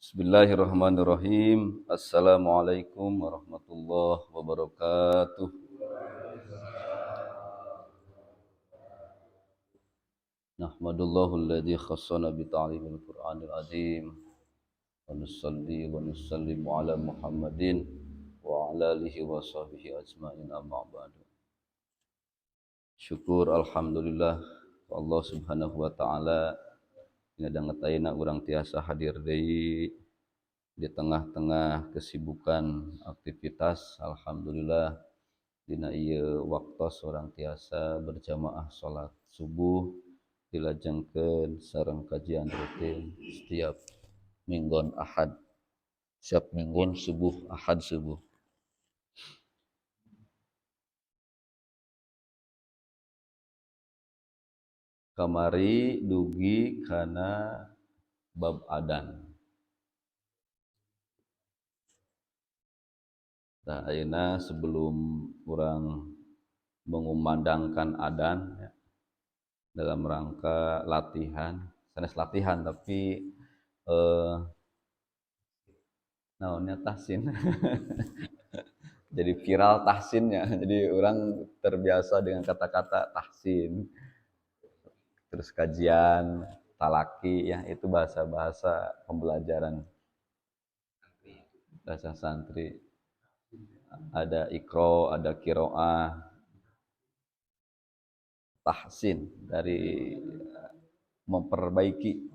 Bismillahirrahmanirrahim. Assalamualaikum warahmatullahi wabarakatuh. Nahmadullahu alladzi khassana bi ta'limil Qur'anil azim. Wa nusalli wa nusallimu ala Muhammadin wa ala alihi wa sahbihi ajma'in amma ba'du. Syukur alhamdulillah Allah Subhanahu wa taala ngadangetaina urang tiasa hadir deui di tengah-tengah kesibukan aktivitas. Alhamdulillah dina ieu waktos urang tiasa berjamaah salat subuh dilajengkeun sareng kajian rutin setiap minggon Ahad, setiap minggon subuh Ahad subuh. Kamari dugi kana bab adan. Nah, ayeuna sebelum urang mengumandangkan adan ya, dalam rangka latihan, sanes latihan tapi naonnya tahsin. Jadi viral tahsinnya. Jadi orang terbiasa dengan kata-kata tahsin. Terus kajian talaki ya, itu bahasa-bahasa pembelajaran bahasa santri. Ada ikro, ada kiroah, tahsin dari memperbaiki.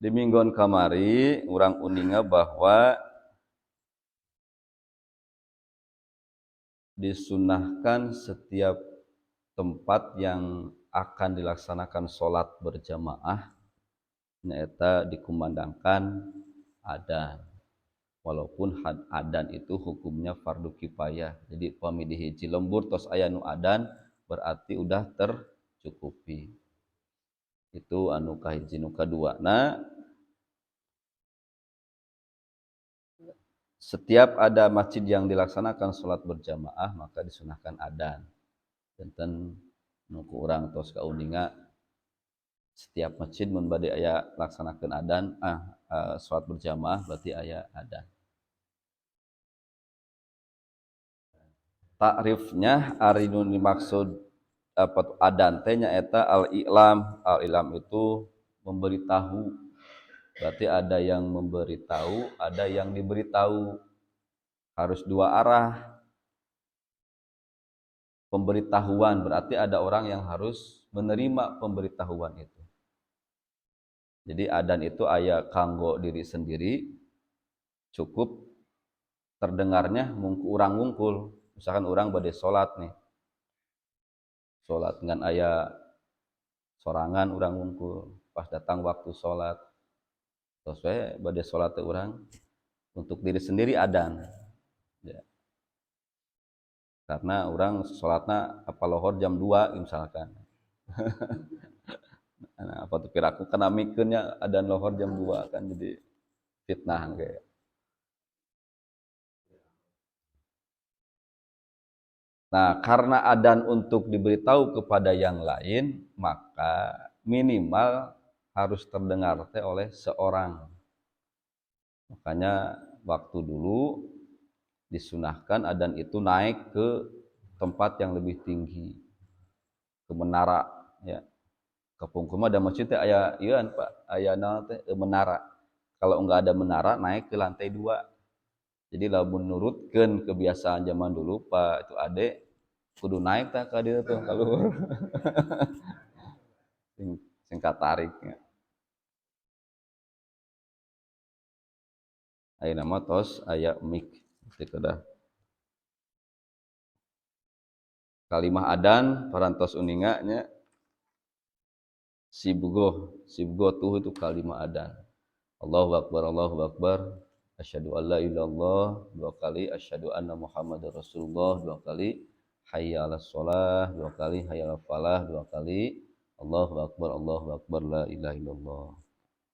Di minggon kamari urang uninga bahwa disunahkan setiap tempat yang akan dilaksanakan sholat berjamaah nyaeta dikumandangkan adan. Walaupun adan itu hukumnya fardu kifayah. Jadi pami di hiji lembur tos aya nu adan berarti udah tercukupi. Itu anu kahiji. Nu kaduana, setiap ada masjid yang dilaksanakan sholat berjamaah maka disunahkan adan. Janten nu ku urang tos kauninga setiap masjid mun bade aya laksanakeun adan sholat berjamaah berarti aya adan. Takrifnya ari nu dimaksud apa adan teh nyaeta al-i'lam. Al-i'lam itu memberitahu. Berarti ada yang memberitahu, ada yang diberitahu. Harus dua arah. Pemberitahuan berarti ada orang yang harus menerima pemberitahuan itu. Jadi adan itu aya kanggo diri sendiri, cukup terdengarnya urang ngungkul. Misalkan urang bade salat nih. Salat ngan aya sorangan urang ngungkul. Pas datang waktu salat, terus we bade salat teh urang untuk diri sendiri adan. Ya. Karena urang salatna apa lohor jam 2 misalkan. Nah, apa tuh piraku kana mikeunnya adan lohor jam 2 kan jadi fitnah kayak. Nah, karena adan untuk diberitahu kepada yang lain, maka minimal harus terdengar teh oleh seorang. Makanya waktu dulu disunahkan adan itu naik ke tempat yang lebih tinggi, ke menara ya. Kapungkur ada masjid teh aya ieuan Pak, aya naon teh menara. Kalau enggak ada menara naik ke lantai 2. Jadi lamun nurutkeun kebiasaan zaman dulu Pak itu ade kudu naik tah ka dieu tuh ka luhur. sing katarik nya. Ayeuna mah tos aya mic teu kedah. Kalimah adan parantos uninga nya sibgoh tuh itu kalimah adan. Allahu akbar, Allahu akbar. Asyhadu alla ilaha illallah dua kali, asyhadu anna Muhammadar Rasulullah dua kali, hayya 'alas shalah dua kali, hayya 'alal falah dua kali, Allahu akbar, la ilaha illallah.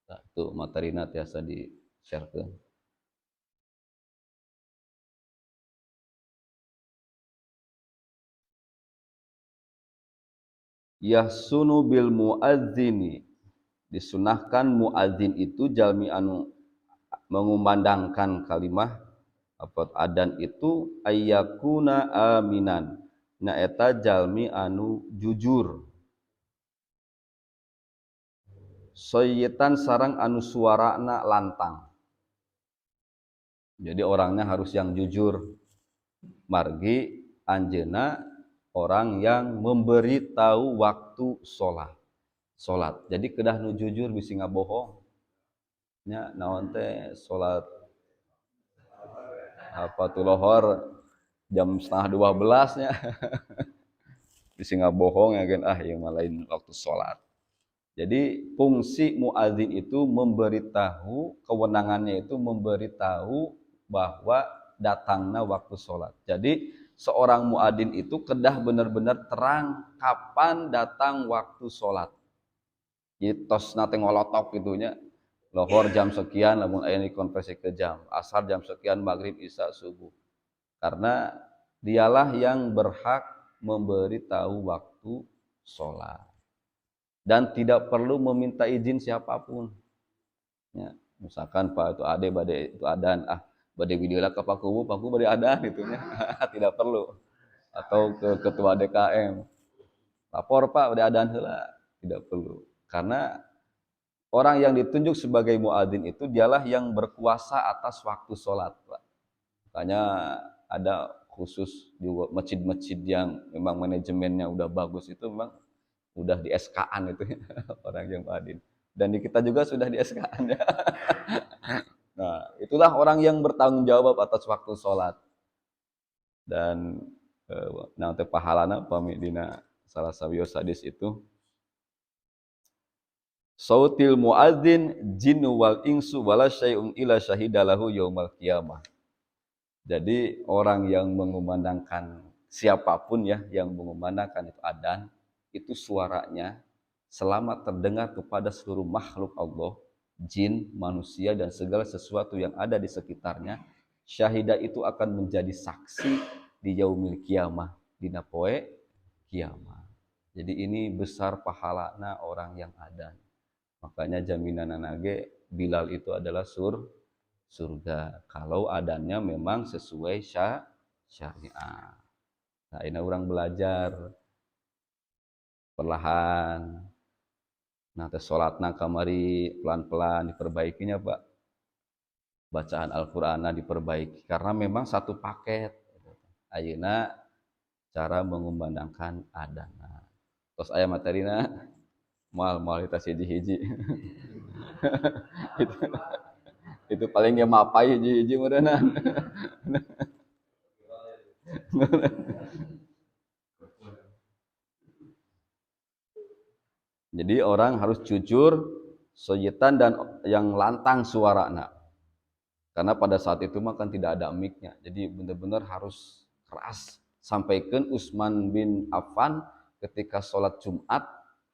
Nah, itu materina tiasa di sharekeun. Yahsunu bil muadzini, disunahkan muadzin itu jalmi anu mengumandangkan kalimah apa adan itu ayyakuna aminan, nyaeta jalmi anu jujur, sayyitan sareng anu suarana lantang. Jadi orangnya harus yang jujur, margi anjeuna orang yang memberitahu waktu salat. Jadi kedah nu jujur bisi ngabohong nya naon teh salat apa tu lohor jam setengah 12 nya bisi ngabohong ya kan ieu mah lain waktu salat. Jadi fungsi muadzin itu memberitahu, kewenangannya itu memberitahu bahwa datangnya waktu sholat. Jadi seorang muadzin itu kedah benar-benar terang kapan datang waktu sholat. Jadi tos nate ngolotok gitunya, lohor jam sekian, lamun aya dikonversi ke jam, asar jam sekian, maghrib, isya, subuh. Karena dialah yang berhak memberitahu waktu sholat. Dan tidak perlu meminta izin siapapun. Ya, misalkan Pak itu ade bade itu adan, bade videola ke Pak Kubu bade adan gitu nya. Tidak perlu. Atau ke ketua DKM. Lapor Pak bade adan heula, tidak perlu. Karena orang yang ditunjuk sebagai muadzin itu dialah yang berkuasa atas waktu sholat, Pak. Makanya ada khusus di masjid-masjid yang memang manajemennya udah bagus itu memang udah di SK-an itu orang yang muadzin. Dan di kita juga sudah di SK-an ya. Nah, itulah orang yang bertanggung jawab atas waktu sholat. Dan nanti pahalana pami dina salah sawios hadis itu sautil muadzin jinnu wal insu wala syai'un ila syahidalahu yaumal qiyamah. Jadi orang yang mengumandangkan siapapun ya yang mengumandangkan itu adzan itu suaranya selama terdengar kepada seluruh makhluk Allah, jin, manusia dan segala sesuatu yang ada di sekitarnya, syahidah itu akan menjadi saksi di yaumil qiyamah, dina poe kiamah. Jadi ini besar pahalana orang yang adzan. Makanya jaminan nage Bilal itu adalah surga kalau adanya memang sesuai syariat. Nah, ini orang belajar perlahan. Nah, tes sholatna kamari pelan-pelan diperbaikinya, Pak. Bacaan Al-Qur'anna diperbaiki karena memang satu paket. Ayeuna cara mengumandangkan adzan. Terus aya materina moal kita hiji-hiji. itu paling dia mapai hiji-hiji meureunana. Jadi orang harus jujur, soyitan dan yang lantang suarana. Karena pada saat itu mah kan tidak ada mic-nya. Jadi benar-benar harus keras. Sampaikan Utsman bin Affan ketika sholat Jumat,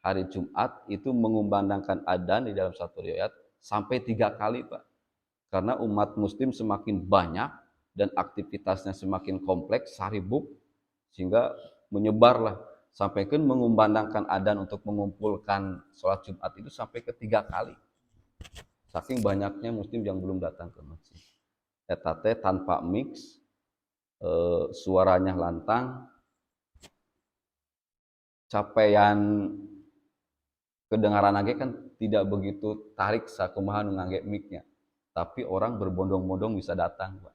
hari Jumat itu mengumandangkan adzan di dalam satu riwayat sampai 3 kali, Pak. Karena umat muslim semakin banyak dan aktivitasnya semakin kompleks, saribuk, sehingga menyebarlah. Sampaikan mengumandangkan adzan untuk mengumpulkan sholat Jumat itu sampai ke 3 kali. Saking banyaknya muslim yang belum datang ke masjid. Eta teh tanpa mix, suaranya lantang, capaian kedengaran lagi kan tidak begitu tarik sakumaha nu ngangge mic-nya. Tapi orang berbondong-bondong bisa datang, Pak.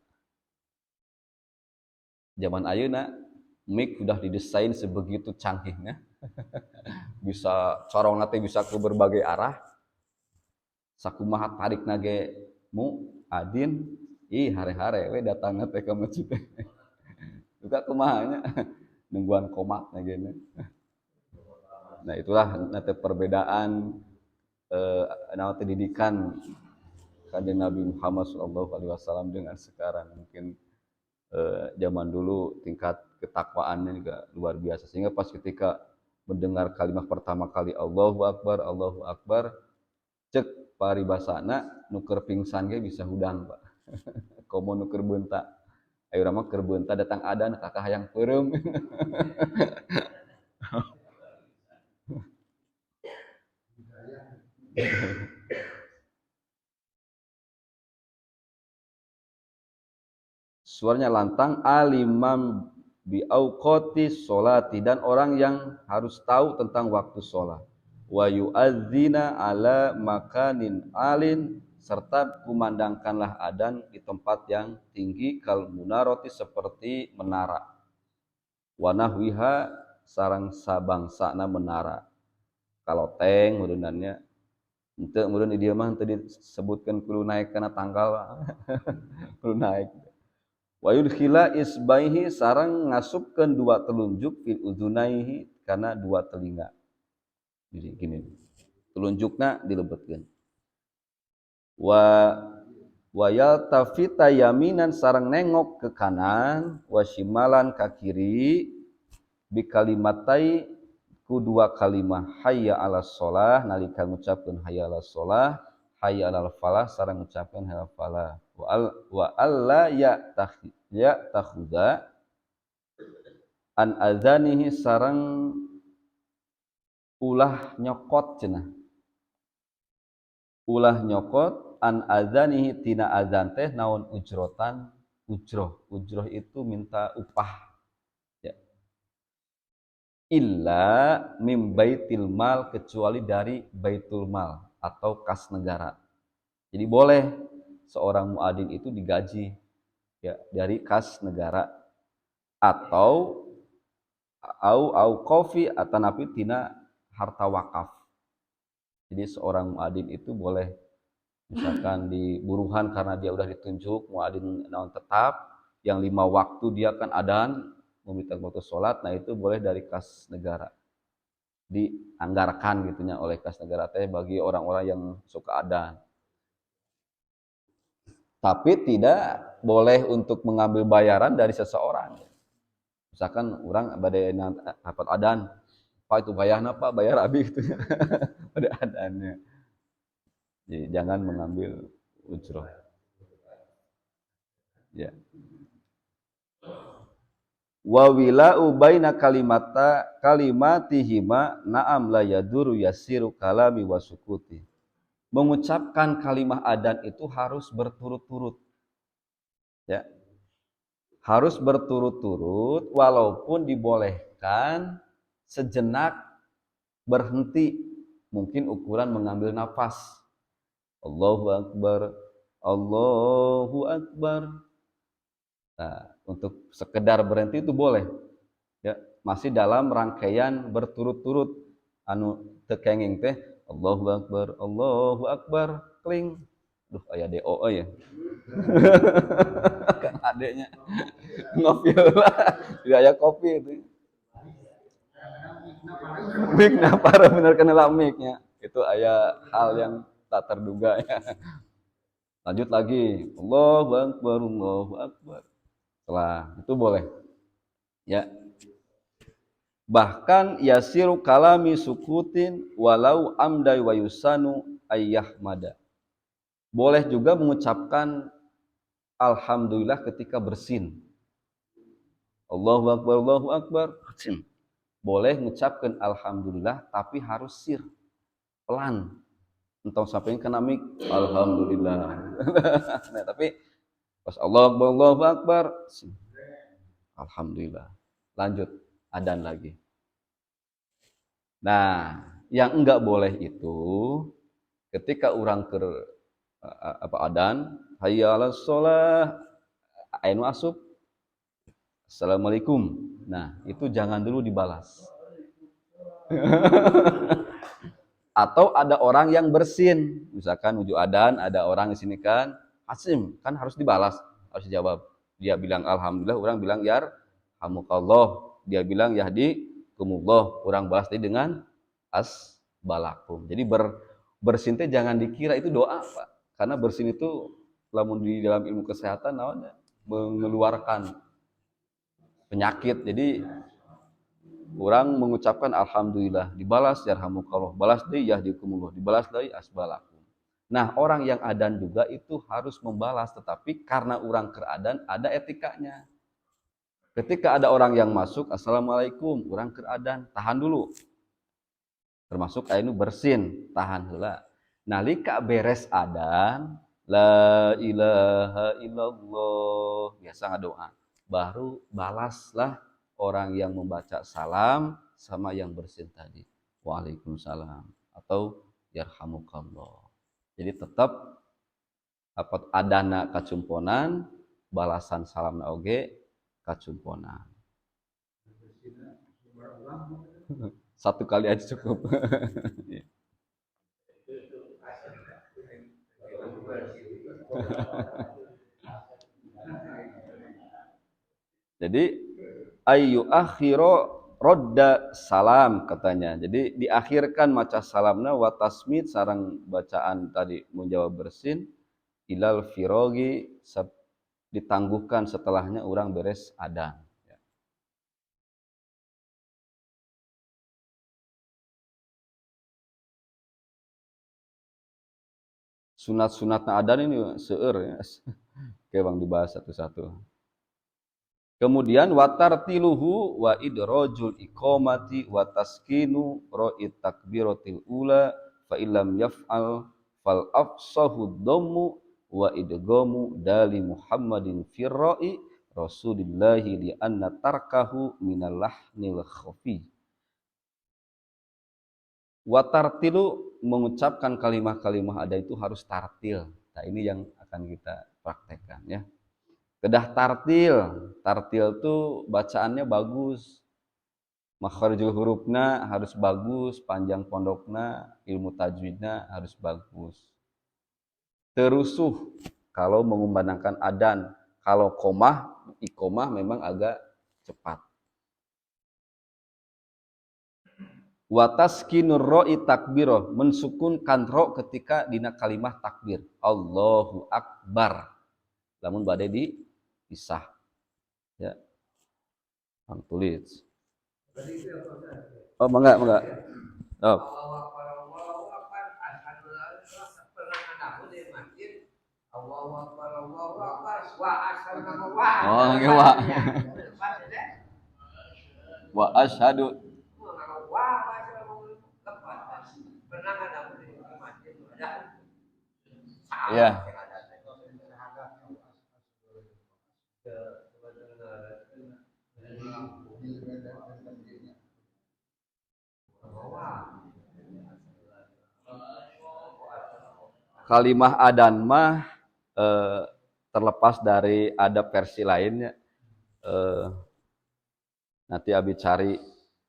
Zaman ayeuna mic sudah didesain sebegitu canggihnya. Bisa corongna teh bisa ke berbagai arah. Sakumaha tarik nage mu adin hare-hare we datangna teh ka masjid. Juga kumaha nya nungguan komatna gini. Nah, itulah nanti perbedaan nanti didikan Kanjeng Nabi Muhammad SAW dengan sekarang. Mungkin zaman dulu tingkat ketakwaannya juga luar biasa, sehingga pas ketika mendengar kalimat pertama kali Allahu Akbar, cek paribasana nuker pingsan ge bisa hudang Pak. Komo nuker beunta. Ayo urang mah keur beunta datang adan kakak hayang peureum. Suaranya lantang alimam bi auqati sholati dan orang yang harus tahu tentang waktu sholat. Wa yu'adzina ala makanin alin serta kumandangkanlah adzan di tempat yang tinggi kal munaroti seperti menara. Wa nahwiha sareng sabangsana menara. Kalau teng meureunannya henteu meureun di dieu mah henteu disebutkeun kudu naik kana tanggal. Kudu naik. Wa yudkhila isbaihi sareng ngasupkeun dua telunjuk fil udunaihi kana dua telinga. Jadi gini. Telunjukna dilebetkeun. Wa yaltafita yaminan sareng nengok ke kanan wa shimalan ka kiri bi kalimatai ku dua kalimah hayya 'alas shalah nalika ngucapkeun hayya 'alas shalah hayya 'alal falah sareng ngucapkeun hayya 'alal falah wa alla ya takhuda an adzanihi sareng ulah nyokot cenah ulah nyokot an adzanihi tina adzan teh naon ujrotan ujroh itu minta upah ya illa mim baitil mal kecuali dari baitul mal atau kas negara. Jadi boleh seorang muadzin itu digaji ya dari kas negara atau kofi atau napi tina harta wakaf. Jadi seorang muadzin itu boleh misalkan di buruhan karena dia udah ditunjuk muadzin naon tetap yang 5 waktu dia kan adzan meminta waktu sholat, nah itu boleh dari kas negara dianggarkan gitunya oleh kas negara teh bagi orang-orang yang suka adzan. Tapi tidak boleh untuk mengambil bayaran dari seseorang. Misalkan orang bade dapat adzan, Pak itu bayarna Pak, bayar abi gitu ya. Pada adzannya. Jadi jangan mengambil ujroh. Ya. Wa wila'u baina kalimatihima na'am la yaduru yasiru kalami wa sukuti. Mengucapkan kalimat adzan itu harus berturut-turut. Ya. Harus berturut-turut walaupun dibolehkan sejenak berhenti, mungkin ukuran mengambil nafas. Allahu akbar, Allahu akbar. Nah, untuk sekedar berhenti itu boleh. Ya, masih dalam rangkaian berturut-turut anu teu kenging teh Allahu akbar kling. Duh aya DO ya. Kan adeknya ngopi lah. Tidak aya kopi itu. Mik napar bener kena miknya. Itu aya hal yang tak terduga ya. Lanjut lagi. Allahu akbar, Allahu akbar. Setelah itu boleh. Ya. Bahkan yasiru kalami sukutin walau amdai wa yusanu ayyahmada. Boleh juga mengucapkan alhamdulillah ketika bersin. Allahu akbar, Allahu akbar. Bersin. Boleh mengucapkan alhamdulillah tapi harus sir, pelan. Entong sampai kena mik alhamdulillah. Nah, tapi pas Allahu akbar, alhamdulillah. Lanjut adzan lagi. Nah, yang enggak boleh itu ketika orang adzan, hayya 'alas shalah, anu asup assalamualaikum. Nah, itu jangan dulu dibalas. Atau ada orang yang bersin, misalkan nuju adzan, ada orang di sini kan, Hasim, kan harus dibalas, harus dijawab. Dia bilang alhamdulillah, orang bilang yarhamukallah. Dia bilang yahdikumullah, orang balas dia dengan asbalakum. Jadi bersin teh jangan dikira itu doa, Pak. Karena bersin itu lamun di dalam ilmu kesehatan namanya mengeluarkan penyakit. Jadi orang mengucapkan alhamdulillah, dibalas yarhamukallah, balas deui yahdikumullah, dibalas deui asbalakum. Nah, orang yang adzan juga itu harus membalas, tetapi karena orang keradzan ada etikanya. Ketika ada orang yang masuk, assalamualaikum, orang keradzan, tahan dulu. Termasuk anu bersin, tahan heula. Nalika beres adzan, la ilaha illallah, biasa ngadoa. Baru balaslah orang yang membaca salam sama yang bersin tadi. Waalaikumsalam atau yarhamukallah. Jadi tetap apa adana kacumponan, balasan salamna oge kacumponan. Satu kali aja cukup. Jadi ayu akhiro rodda salam katanya. Jadi diakhirkan maca salamna wa tasmid sarang bacaan tadi menjawab bersin ilal firogi ditangguhkan setelahnya orang beres adzan. Sunat-sunatna adzan ini seueur ya. Oke bang dibahas satu-satu. Kemudian watartiluhu wa idrajul iqamati wa taskinu ra'it takbiratil ula fa illam yaf'al fal afsahu dhammu wa idghamu dali Muhammadin firra'i Rasulillahi li anna tarkahu minal lahnil khafi. Watartilu mengucapkan kalimah-kalimah ada itu harus tartil. Nah ini yang akan kita praktekkan ya. Kedah tartil, tartil tuh bacaannya bagus, makharijul hurufna harus bagus, panjang pondokna, ilmu tajwidna harus bagus. Terusuh kalau mengumandangkan adan, kalau komah, ikomah memang agak cepat. Wataskinur ro'i takbiro, mensukunkan ro ketika dina kalimah takbir. Allahu Akbar. Lamun badai dipisah. Ya. Ang tulis. Oh, enggak. Oh. Oh, enggak, Pak. Wa asyhadu. Iya. Kalimah adan mah terlepas dari ada versi lainnya, nanti abi cari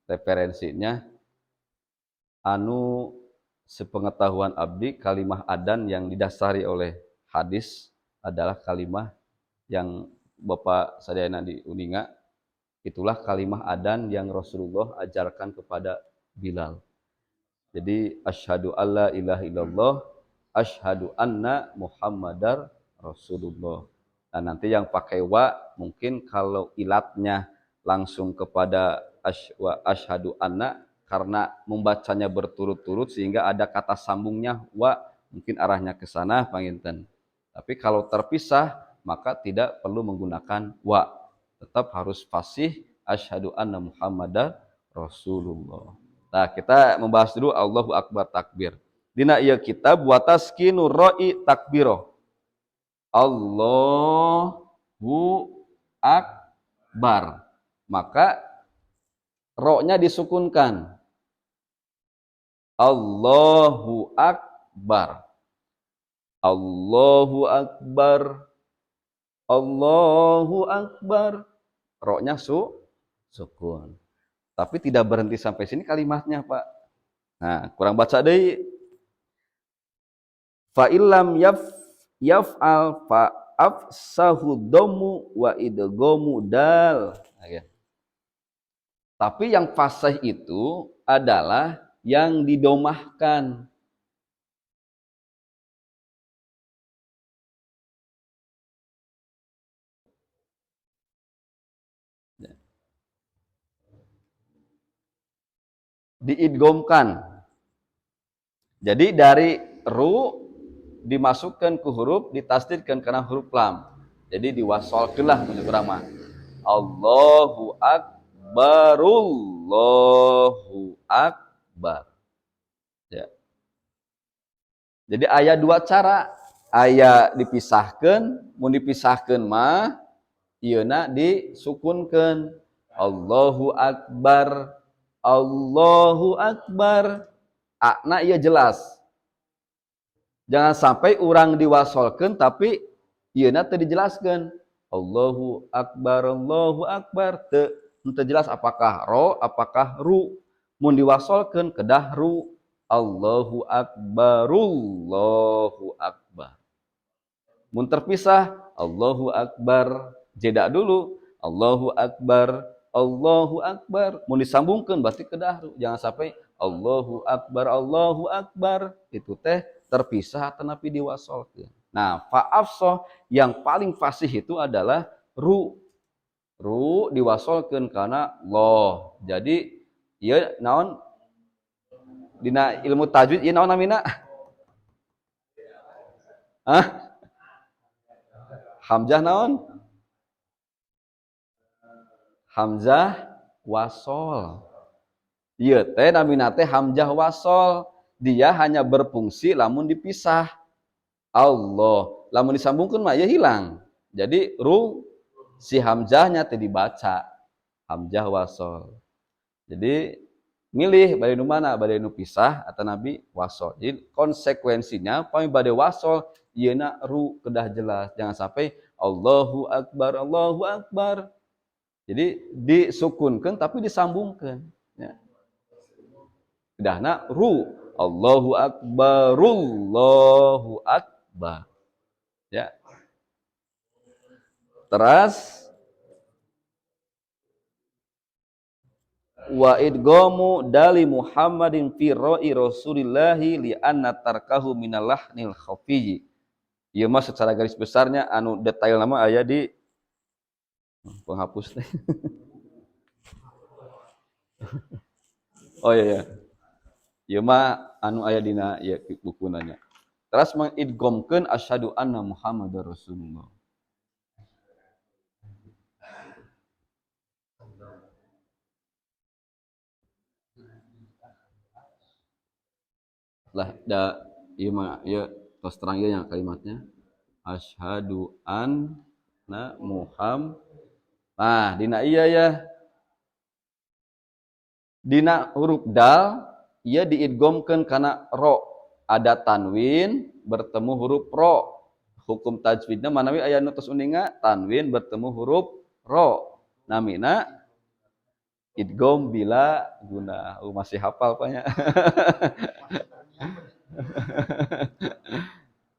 referensinya. Anu sepengetahuan abdi kalimah adan yang didasari oleh hadis adalah kalimah yang Bapak sadayana di Uninga, itulah kalimah adan yang Rasulullah ajarkan kepada Bilal. Jadi asyhadu alla ilaha illallah, asyhadu anna Muhammadar Rasulullah. Nah, nanti yang pakai wa mungkin kalau ilatnya langsung kepada asyhadu anna karena membacanya berturut-turut sehingga ada kata sambungnya wa, mungkin arahnya ke sana panginten. Tapi kalau terpisah maka tidak perlu menggunakan wa. Tetap harus fasih asyhadu anna Muhammadar Rasulullah. Nah, kita membahas dulu Allahu Akbar takbir. Dina ieu kitab wa taskinu ra'i takbiro. Allahu Akbar. Maka ro-nya disukunkan. Allahu Akbar. Allahu Akbar. Allahu Akbar. Ro-nya sukun. Tapi tidak berhenti sampai sini kalimatnya, Pak. Nah, kurang baca deui. Fa illam yaf'al fa afsahu dhammu wa idghamu dal. Tapi yang fasih itu adalah yang didomahkan. Diidghamkan. Jadi dari ru dimasukkan ke huruf, ditasdidkan karena huruf lam. Jadi diwasolkeunlah mun urang mah. Allahu akbar, Allahu akbar. Ya. Jadi aya dua cara, aya dipisahkeun, mun dipisahkeun mah ieuna disukunkeun. Allahu akbar, Allahu akbar. Akna ieu jelas. Jangan sampai orang diwasolkeun tapi ieuna teu dijelaskeun. Allahu akbar, Allahu akbar, teu jelas apakah ro, apakah ru. Mun diwasolkeun kedah ru. Allahu akbar, Allahu akbar. Mun terpisah, Allahu akbar, jeda dulu. Allahu akbar, Allahu akbar. Mun disambungkeun berarti kedah ru. Jangan sampai Allahu akbar, Allahu akbar. Itu teh terpisah tetapi diwasolkeun. Nah, fa'afsah yang paling fasih itu adalah ru. Ru diwasolkeun kana lo. Jadi ieu naon? Dina ilmu tajwid ieu naon namina? Hah? Hamzah naon? Hamzah wasol. Ieu teh namina teh hamzah wasol. Dia hanya berfungsi lamun dipisah. Allah. Lamun disambungkeun mah ya hilang. Jadi ru si hamzahnya teh dibaca. Hamzah wasol. Jadi milih bade nu mana, bade nu pisah atau nabi wasol. Jadi konsekuensinya pami bade wasol ieuna ru kedah jelas. Jangan sampai Allahu akbar, Allahu akbar. Jadi disukunkeun tapi disambungkeun ya. Kedahna ru Allahu akbar, Allahu akbar. Ya. Terus wa idghamu dali Muhammadin fi ra'i Rasulillahi li anna tarkahu minal lahnil khafiyyi. Ieu mah secara garis besarnya anu detail nama aya di penghapus teh. Oh iya. Ieu mah anu aya dina ieu buku nanya. Terus mengidghamkeun asyhadu anna Muhammadar Rasulullah. Lah da ieu mah ieu tos terang ieu nya kalimatnya asyhadu anna Muhammad. Nah, dina ieu ya. Dina huruf dal ieu diidghamkeun kana ro. Ada tanwin bertemu huruf ro. Hukum tajwidna manawi aya nu tos uninga tanwin bertemu huruf ro. Namina idgham bila guna. Masih hafal panya.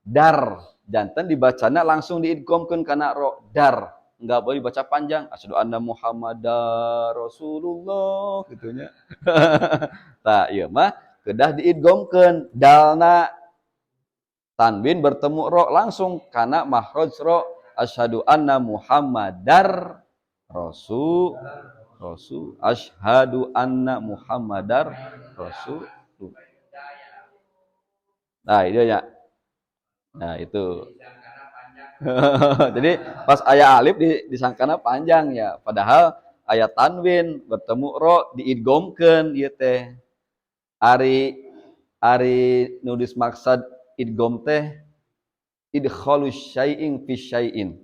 Dar, jantan dibacana langsung diidghamkeun kana ro. Dar, enggak boleh dibaca panjang. Asyhadu anna Muhammadar Rasulullah gitunya. Tah, ieu mah kedah diidghamkeun dalna tanwin bertemu ro langsung kana makhraj ro. Asyhadu anna Muhammadar Rasul. Asyhadu anna Muhammadar Rasul. Nah, itu ya. Nah, itu. Jadi pas aya alif disangkana panjang ya, padahal aya tanwin bertemu ro diidghamkeun ieu teh. Ari nulis maksad idgham teh idkhalus syai'in fi syai'in.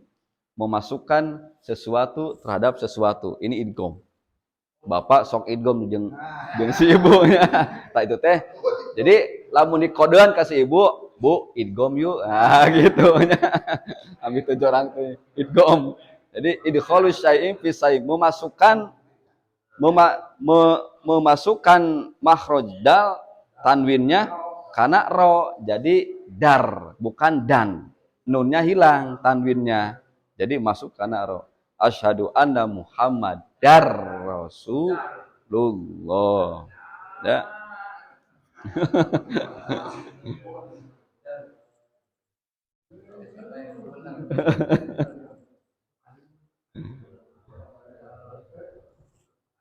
Memasukkan sesuatu terhadap sesuatu. Ini idgham. Bapak sok idgham jeung si ibunya. Tah itu teh. Jadi lamun dikodean ka si ibu, Bu, idgham yuk. Ah gitu nya. Ami tujuh orang teh idgham. Jadi idkhalus syai'in fi syai'in, memasukkan makhraj dal tanwinnya kana ro. Jadi dar, bukan dan. Nunnya hilang tanwinnya. Jadi masuk kana ro. Asyhadu anna Muhammadar Rasulullah. Ya.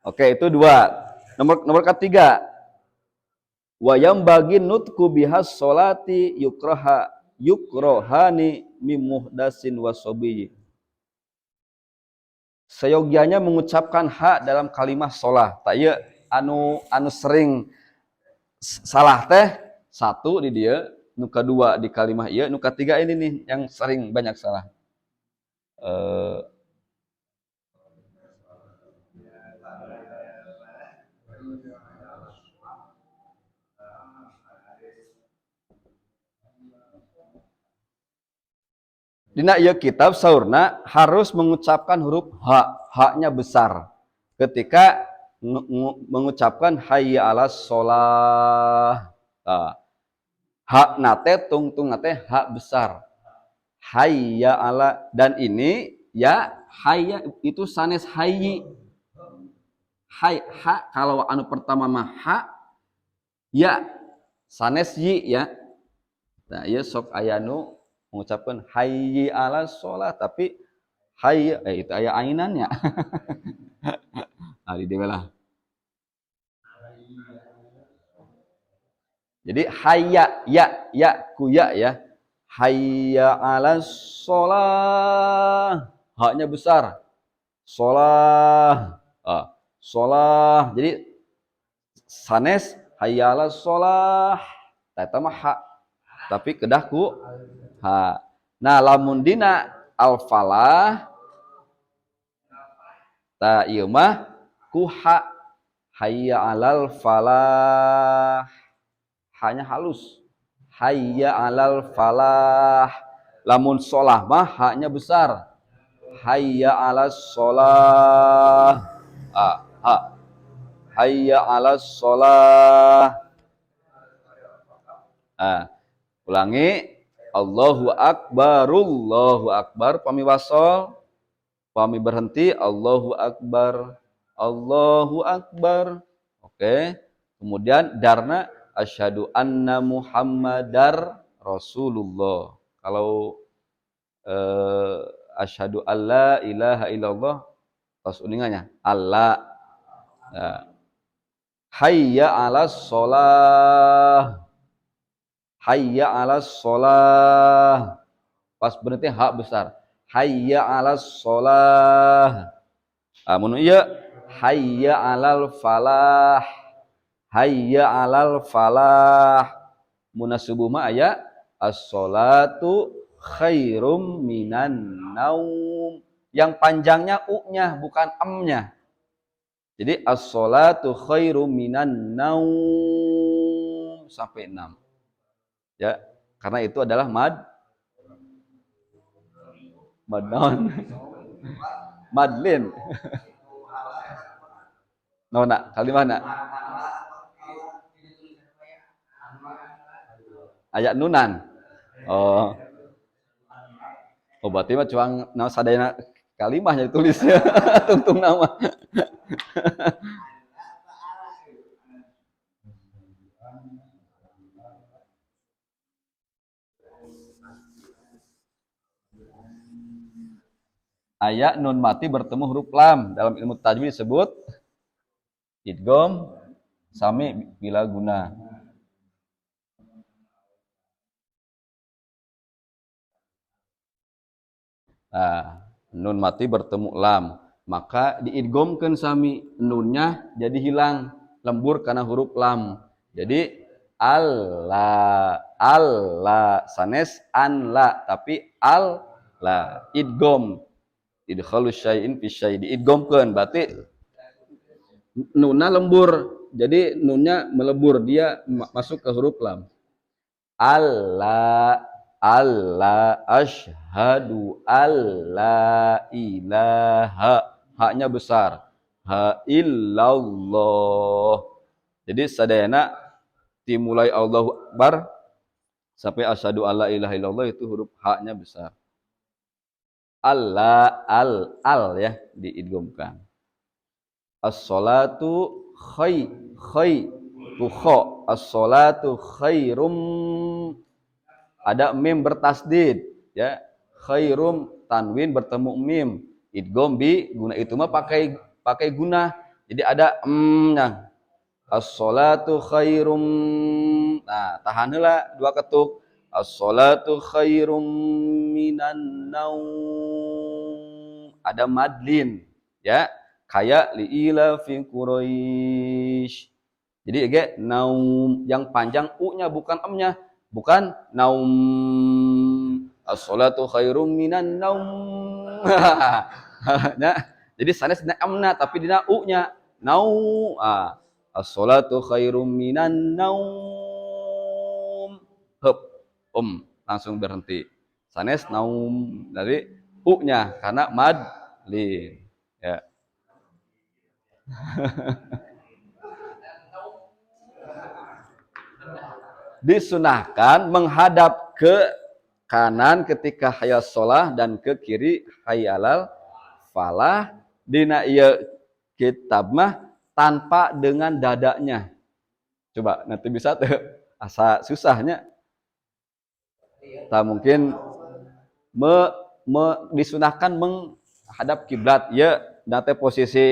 Oke, itu dua. Nomor ketiga. Wa yam bagi nutku bihas sholati yukraha yukrohani mim muhdasin wasobiyi. Seyogianya mengucapkan ha dalam kalimah sholah. Tak iya anu sering salah teh satu di dia, nu kedua di kalimah iya, nu ketiga ini nih yang sering banyak salah. Dina ieu kitab saurna harus mengucapkan huruf ha, ha-nya besar. Ketika mengucapkan hayya 'alas shalah. Ha nate tungtung nate ha besar. Hayya 'ala, dan ini ya hayya itu sanes hayyi. Hay ha kalau anu pertama mah ha, ya sanes yi ya. Nah, ieu sok aya nu mengucapkan hayyi 'alas shalah tapi hayya itu aya ainannya. Nah, di dia lah. Jadi hayya ya kuya ya. Hayya 'alas shalah. Ha-nya besar. Shalah. Shalah. Jadi sanes hayya 'alas shalah. Eta mah ha. Tapi kedah ku ha. Nah, lamun dina al-falah ta ieu mah ku ha. Hayya 'alal falah. Hanya halus. Hayya 'alal falah. Lamun sholah mah haknya besar. Hayya 'alas sholah. Ha. Hayya 'alas sholah. Ulangi. Allahu akbar, Allahu akbar. Pami wasol, pami berhenti. Allahu akbar, Allahu akbar. Oke. Kemudian darna asyhadu anna Muhammadar Rasulullah. Kalau asyhadu alla ilaha illallah pas uningannya Allah. Hayya 'alas shalah. Hayya 'alas shalah. Pas berhenti ha besar. Hayya 'alas shalah. Mun ieu hayya 'alal falah. Hayya 'alal falah. Munasubuh mah aya as-sholatu khairum minan naum. Yang panjangnya u-nya bukan am-nya. Jadi as-sholatu khairum minan naum sampai 6. Ya, karena itu adalah mad naon? Madlin. Nona, kalimana? Ayat nunan. Oh, berarti mah cuang naon sadayana kalimahnya ditulisnya tungtung nama. Aya nun mati bertemu huruf lam. Dalam ilmu tajwid disebut idgham sami bila guna. Nah, nun mati bertemu lam, maka diidghamkeun sami, nunnya jadi hilang, lembur karena huruf lam. Jadi Allah sanes an la, tapi al la idgham. Idkhalu syai'in fi syai', diidghamkeun berarti nunna lembur. Jadi nunnya melebur, dia masuk ke huruf lam. Allah asyhadu alla ilaha, haknya besar. Ha illallah. Jadi sadayana dimulai Allahu akbar sampai asyhadu alla ilaha illallah itu huruf haknya besar. Allah al ya diidghamkan. As-sholatu as-sholatu khairum, ada mim bertasdid ya, khairum tanwin bertemu mim, idgham bi guna itu mah pakai guna, jadi ada as-sholatu khairum. Nah, tahan heula dua ketuk. As-salatu khairum minan naum. Ada madlin, ya. Kayak liila fi Quraisy. Jadi naum yang panjang u-nya bukan am-nya, bukan naum. As-salatu khairum minan naum. Nah, jadi sanes dina amna tapi dina u-nya. Nau. As-salatu khairum minan naum. Hep. Langsung berhenti. Sanes naum dari u-nya karena madlin. Ya. Disunahkan menghadap ke kanan ketika hayal sholah dan ke kiri hayalal falah. Dina ieu kitab mah tanpa dengan dadanya. Coba nanti bisa tuh asa susahnya. Tak mungkin disunahkan menghadap kiblat ya, nanti posisi